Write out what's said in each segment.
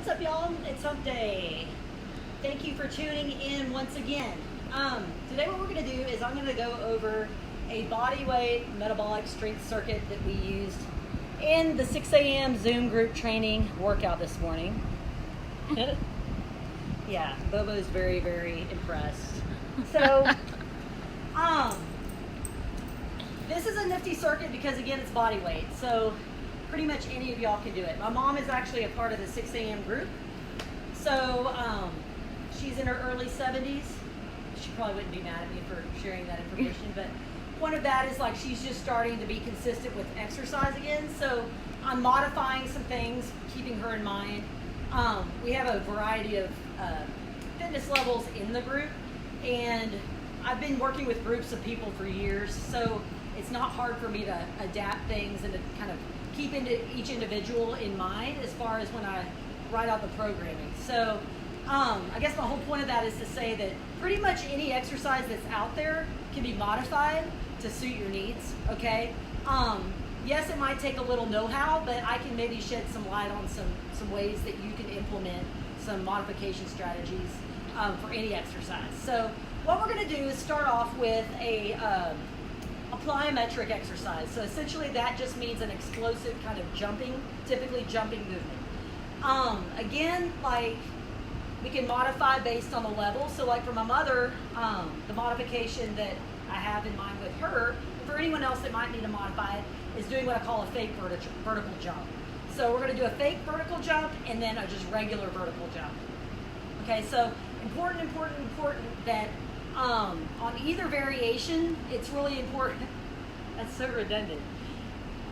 What's up, y'all? It's Hump Day. Thank you for tuning in once again. Today what we're going to do is I'm going to go over a bodyweight metabolic strength circuit that we used in the 6 a.m. Zoom group training workout this morning. Yeah, Bobo's very, very impressed. So, this is a nifty circuit because, again, it's body weight. So, pretty much any of y'all can do it. My mom is actually a part of the 6 a.m. group. So, she's in her early 70s. She probably wouldn't be mad at me for sharing that information, but one of that is like she's just starting to be consistent with exercise again. So, I'm modifying some things, keeping her in mind. We have a variety of fitness levels in the group, and I've been working with groups of people for years, so it's not hard for me to adapt things and to kind of keep into each individual in mind as far as when I write out the programming. So I guess my whole point of that is to say that pretty much any exercise that's out there can be modified to suit your needs, okay? Yes, it might take a little know-how, but I can maybe shed some light on some ways that you can implement some modification strategies for any exercise. So what we're going to do is start off with a plyometric exercise. So essentially that just means an explosive kind of jumping, typically jumping movement. Again, like we can modify based on the level. So like for my mother, the modification that I have in mind with her, and for anyone else that might need to modify it, is doing what I call a fake vertical jump. So we're going to do a fake vertical jump and then a just regular vertical jump. Okay, so important that on either variation, it's really important. That's so redundant.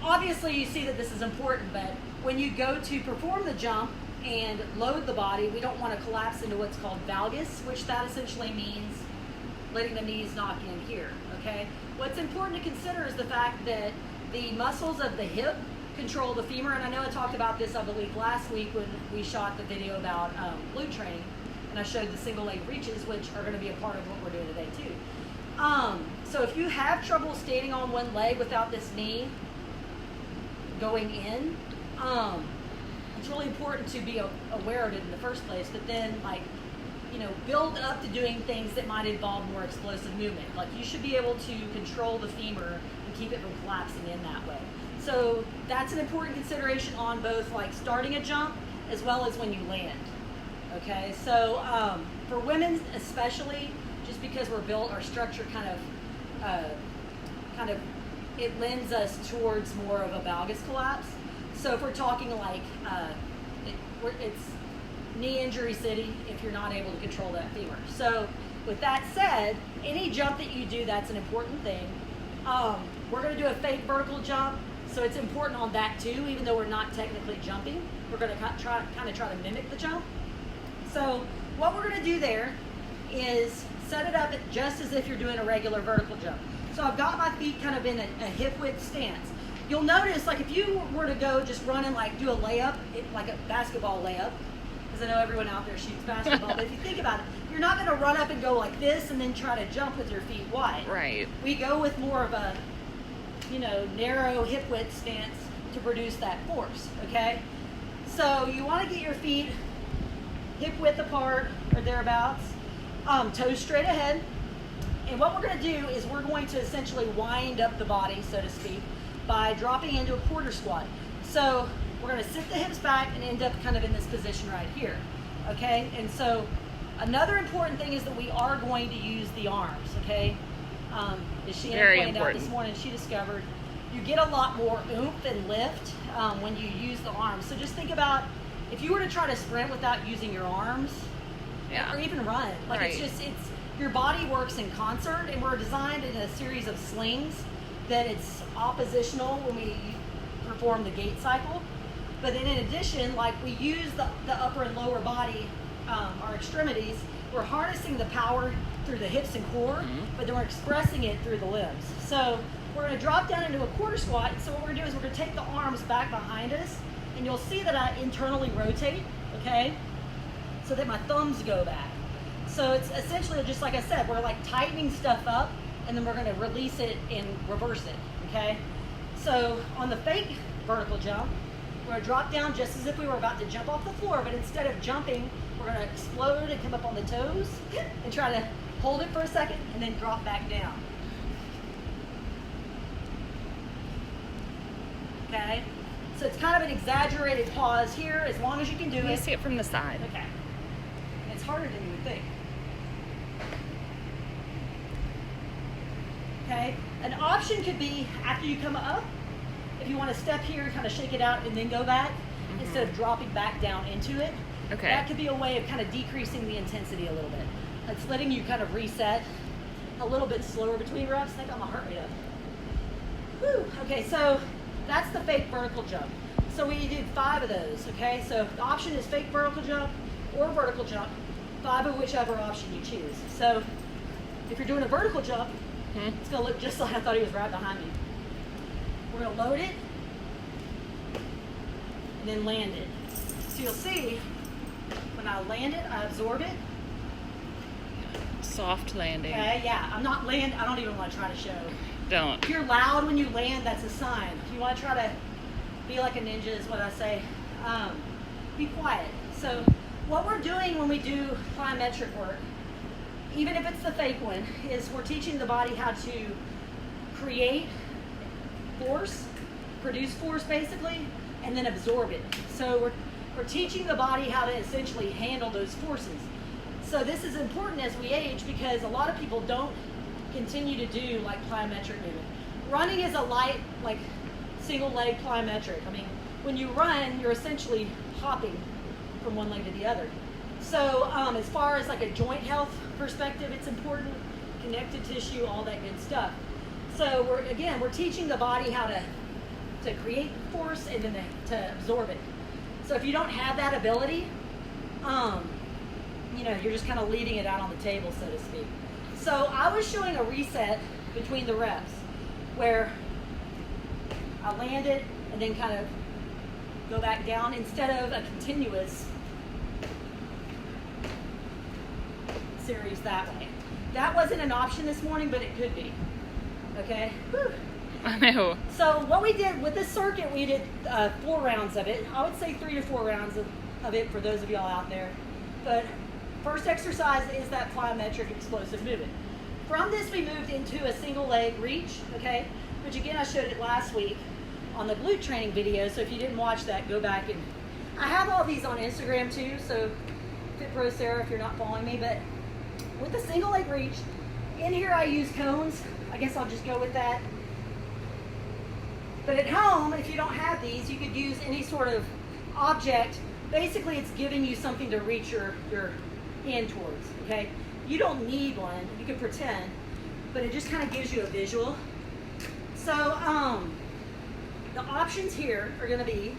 Obviously, you see that this is important, but when you go to perform the jump and load the body, we don't want to collapse into what's called valgus, which that essentially means letting the knees knock in here, okay? What's important to consider is the fact that the muscles of the hip control the femur, and I know I talked about this, I believe, last week when we shot the video about glute training, and I showed the single leg reaches, which are going to be a part of what we're doing today too. So if you have trouble standing on one leg without this knee going in, it's really important to be aware of it in the first place, but then build up to doing things that might involve more explosive movement. Like you should be able to control the femur and keep it from collapsing in that way. So that's an important consideration on both like starting a jump as well as when you land. Okay, so for women especially, just because we're built, our structure kind of it lends us towards more of a valgus collapse. So if we're talking like it's knee injury city if you're not able to control that femur. So with that said, any jump that you do, that's an important thing. We're going to do a fake vertical jump, so it's important on that too, even though we're not technically jumping. We're going to try to mimic the jump. So what we're going to do there is set it up just as if you're doing a regular vertical jump. So I've got my feet kind of in a hip width stance. You'll notice, like if you were to go just run and like do a layup, like a basketball layup, because I know everyone out there shoots basketball, but if you think about it, you're not going to run up and go like this and then try to jump with your feet wide. Right. We go with more of a, narrow hip width stance to produce that force, okay? So you want to get your feet hip width apart or thereabouts, toes straight ahead. And what we're going to do is we're going to essentially wind up the body, so to speak, by dropping into a quarter squat. So we're going to sit the hips back and end up kind of in this position right here, okay? And so another important thing is that we are going to use the arms, okay? As she pointed out this morning, she discovered you get a lot more oomph and lift when you use the arms. So just think about if you were to try to sprint without using your arms, or even run, like right. it's your body works in concert, and we're designed in a series of slings that it's oppositional when we perform the gait cycle. But then in addition, like we use the upper and lower body, our extremities, we're harnessing the power through the hips and core, but then we're expressing it through the limbs. So we're going to drop down into a quarter squat. So what we're going to do is we're going to take the arms back behind us, and you'll see that I internally rotate, okay, so that my thumbs go back. So it's essentially just like I said, we're like tightening stuff up, and then we're going to release it and reverse it, okay? So on the fake vertical jump, We're gonna drop down just as if we were about to jump off the floor, but instead of jumping, we're gonna explode and come up on the toes and try to hold it for a second and then drop back down. Okay? So it's kind of an exaggerated pause here, as long as you can do it. You see it from the side. Okay. It's harder than you would think. Okay? An option could be after you come up, if you want to step here and kind of shake it out and then go back, instead of dropping back down into it. Okay. That could be a way of kind of decreasing the intensity a little bit. It's letting you kind of reset a little bit slower between reps. I got my heart rate up. Whew. Okay, so that's the fake vertical jump. So we did 5 of those, okay? So the option is fake vertical jump or vertical jump, 5 of whichever option you choose. So if you're doing a vertical jump, it's gonna look just like I thought he was right behind me. We're gonna load it and then land it. So you'll see when I land it, I absorb it. Soft landing. Okay, yeah, I don't even want to try to show. Don't. If you're loud when you land, that's a sign. If you want to try to be like a ninja is what I say. Be quiet. So what we're doing when we do plyometric work, even if it's the fake one, is we're teaching the body how to create force, produce force basically, and then absorb it. So we're teaching the body how to essentially handle those forces. So this is important as we age because a lot of people don't continue to do like plyometric movement. Running is a light, like single leg plyometric. I mean, when you run, you're essentially hopping from one leg to the other. So as far as like a joint health perspective, it's important, connective tissue, all that good stuff. So we're teaching the body how to create force and then to absorb it. So if you don't have that ability, you're just kind of leaving it out on the table, so to speak. So I was showing a reset between the reps where I land it and then kind of go back down instead of a continuous series that way. That wasn't an option this morning, but it could be. Okay? Whew. I know. So what we did with this circuit, we did 4 rounds of it. I would say 3 to 4 rounds of it for those of y'all out there. But first exercise is that plyometric explosive movement. From this, we moved into a single leg reach, okay? Which again, I showed it last week on the glute training video. So if you didn't watch that, go back and I have all these on Instagram too. So Fit Pro Sarah, if you're not following me, but with the single leg reach, in here I use cones. I guess I'll just go with that. But at home, if you don't have these, you could use any sort of object. Basically, it's giving you something to reach your hand towards, okay? You don't need one, you can pretend, but it just kind of gives you a visual. So the options here are gonna be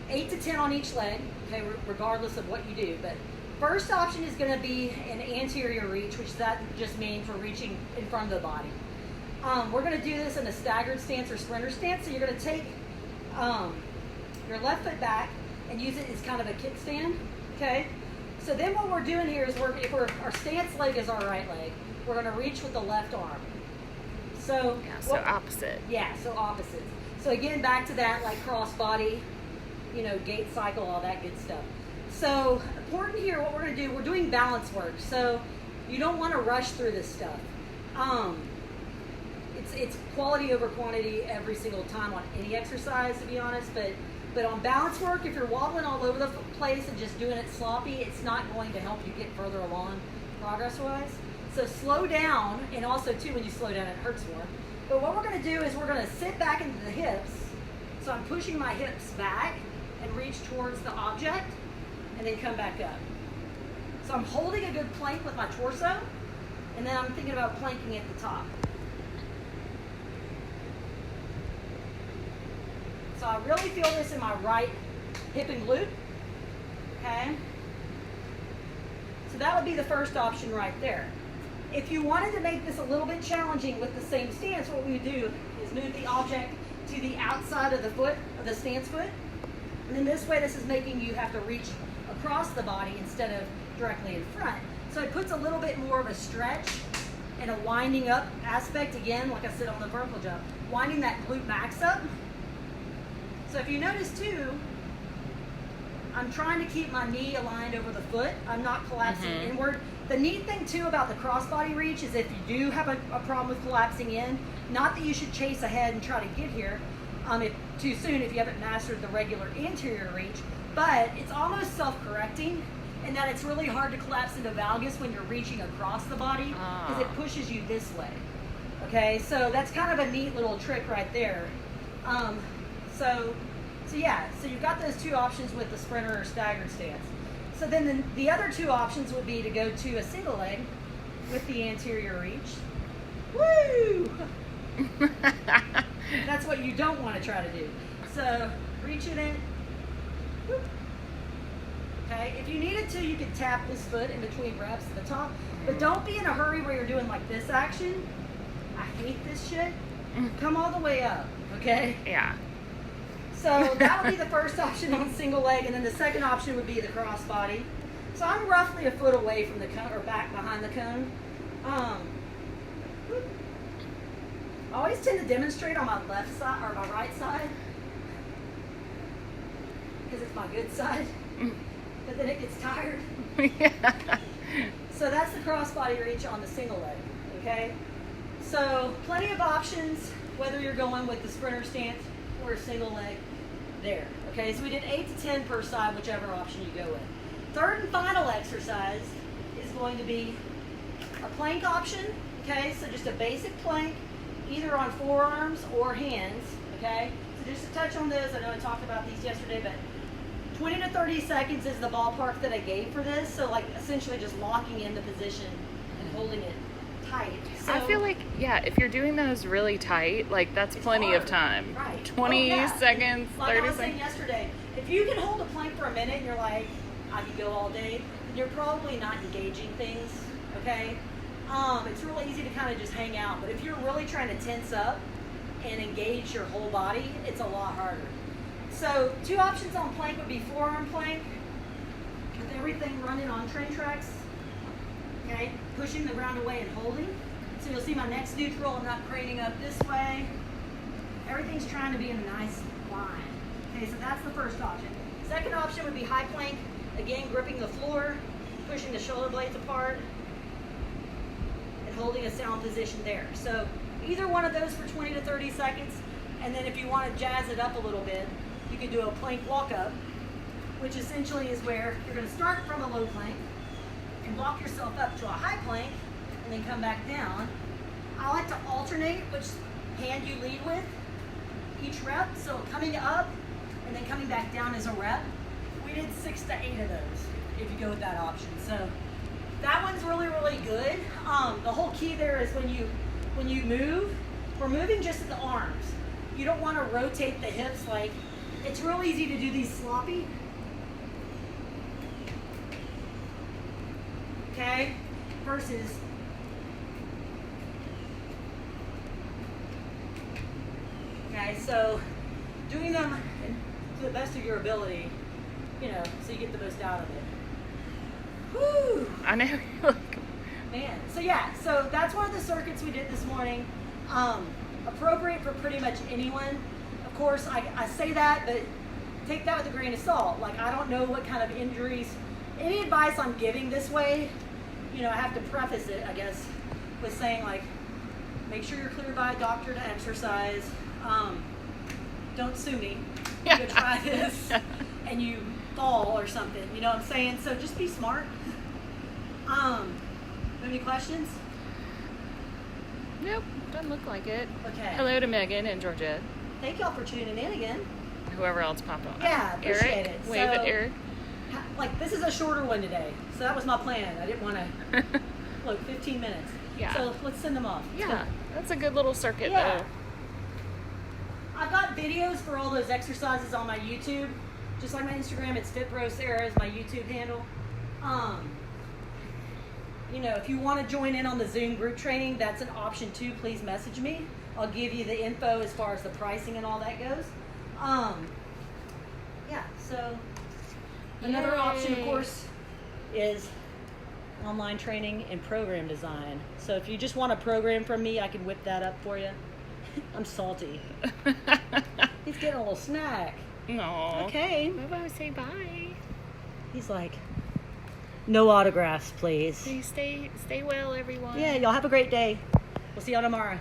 8 to 10 on each leg, okay, regardless of what you do. But first option is gonna be an anterior reach, which that just means for reaching in front of the body. We're gonna do this in a staggered stance or sprinter stance. So you're gonna take your left foot back and use it as kind of a kickstand, okay? So then what we're doing here is if our stance leg is our right leg, we're gonna reach with the left arm. So opposite. Yeah, so opposite. So again, back to that like cross body, gait cycle, all that good stuff. So important here, what we're gonna do, we're doing balance work. So you don't wanna rush through this stuff. It's quality over quantity every single time on any exercise, to be honest, but on balance work, if you're wobbling all over the place and just doing it sloppy, it's not going to help you get further along progress-wise. So slow down, and also too, when you slow down, it hurts more. But what we're gonna do is we're gonna sit back into the hips. So I'm pushing my hips back and reach towards the object, and then come back up. So I'm holding a good plank with my torso, and then I'm thinking about planking at the top. So I really feel this in my right hip and glute, okay? So that would be the first option right there. If you wanted to make this a little bit challenging with the same stance, what we would do is move the object to the outside of the foot, of the stance foot. And then this way, this is making you have to reach across the body instead of directly in front. So it puts a little bit more of a stretch and a winding up aspect, again, like I said on the vertical jump, winding that glute max up. So if you notice too, I'm trying to keep my knee aligned over the foot. I'm not collapsing inward. The neat thing too about the crossbody reach is if you do have a problem with collapsing in, not that you should chase ahead and try to get here too soon if you haven't mastered the regular anterior reach, but it's almost self-correcting in that it's really hard to collapse into valgus when you're reaching across the body because it pushes you this way. Okay, so that's kind of a neat little trick right there. So you've got those two options with the sprinter or staggered stance. So then the other two options would be to go to a single leg with the anterior reach. Woo! That's what you don't want to try to do. So reach it in. Whoop. Okay, if you needed to, you could tap this foot in between reps at the top, but don't be in a hurry where you're doing like this action. I hate this shit. Come all the way up, okay? Yeah. So that would be the first option on single leg, and then the second option would be the crossbody. So I'm roughly a foot away from the cone, or back behind the cone. I always tend to demonstrate on my left side, or my right side, because it's my good side, but then it gets tired. Yeah. So that's the crossbody reach on the single leg, okay? So plenty of options, whether you're going with the sprinter stance or a single leg there, okay? So we did 8 to 10 per side, whichever option you go with. Third and final exercise is going to be a plank option, okay? So just a basic plank, either on forearms or hands, okay? So just to touch on those, I know I talked about these yesterday, but 20 to 30 seconds is the ballpark that I gave for this. So like essentially just locking in the position and holding it tight. So, I feel like, if you're doing those really tight, like that's plenty hard. of time. Right. 20 seconds, like 30 I was saying seconds. yesterday, if you can hold a plank for a minute and you're like, I could go all day, you're probably not engaging things, okay? It's really easy to kind of just hang out, but if you're really trying to tense up and engage your whole body, it's a lot harder. So 2 options on plank would be forearm plank with everything running on train tracks, okay? Pushing the ground away and holding. So you'll see my neck's neutral, I'm not craning up this way. Everything's trying to be in a nice line. Okay, so that's the first option. Second option would be high plank, again gripping the floor, pushing the shoulder blades apart, and holding a sound position there. So either one of those for 20 to 30 seconds, and then if you want to jazz it up a little bit, you can do a plank walk up, which essentially is where you're going to start from a low plank and walk yourself up to a high plank and then come back down. I like to alternate which hand you lead with each rep, so coming up and then coming back down is a rep. We did 6 to 8 of those if you go with that option. So that one's really, really good. The whole key there is when you move, we're moving just at the arms. You don't want to rotate the hips. Like, it's real easy to do these sloppy. Okay, versus so doing them to the best of your ability, so you get the most out of it. Whew. I know. Man, so that's one of the circuits we did this morning. Appropriate for pretty much anyone. Of course, I say that, but take that with a grain of salt. Like, I don't know what kind of injuries, any advice I'm giving this way, I have to preface it, I guess, with saying, like, make sure you're cleared by a doctor to exercise. Don't sue me. You go try this and you fall or something, you know what I'm saying? So just be smart. Any questions? Nope, doesn't look like it. Okay. Hello to Megan and Georgette. Thank y'all for tuning in again. Whoever else popped on. Yeah, appreciate Eric, it. wave So, at Eric. Like, this is a shorter one today, so that was my plan. I didn't want to, look, 15 minutes. Yeah. So let's send them off. Let's Yeah, go. that's a good little circuit Yeah. though. I've got videos for all those exercises on my YouTube. Just like my Instagram, it's FitBro Sarah is my YouTube handle. If you want to join in on the Zoom group training, that's an option too. Please message me. I'll give you the info as far as the pricing and all that goes. So another Yay. option, of course, is online training and program design. So if you just want a program from me, I can whip that up for you. I'm salty. He's getting a little snack. No. Okay. Bye-bye. Say bye. He's like, no autographs, please. Stay well, everyone. Yeah, y'all have a great day. We'll see y'all tomorrow.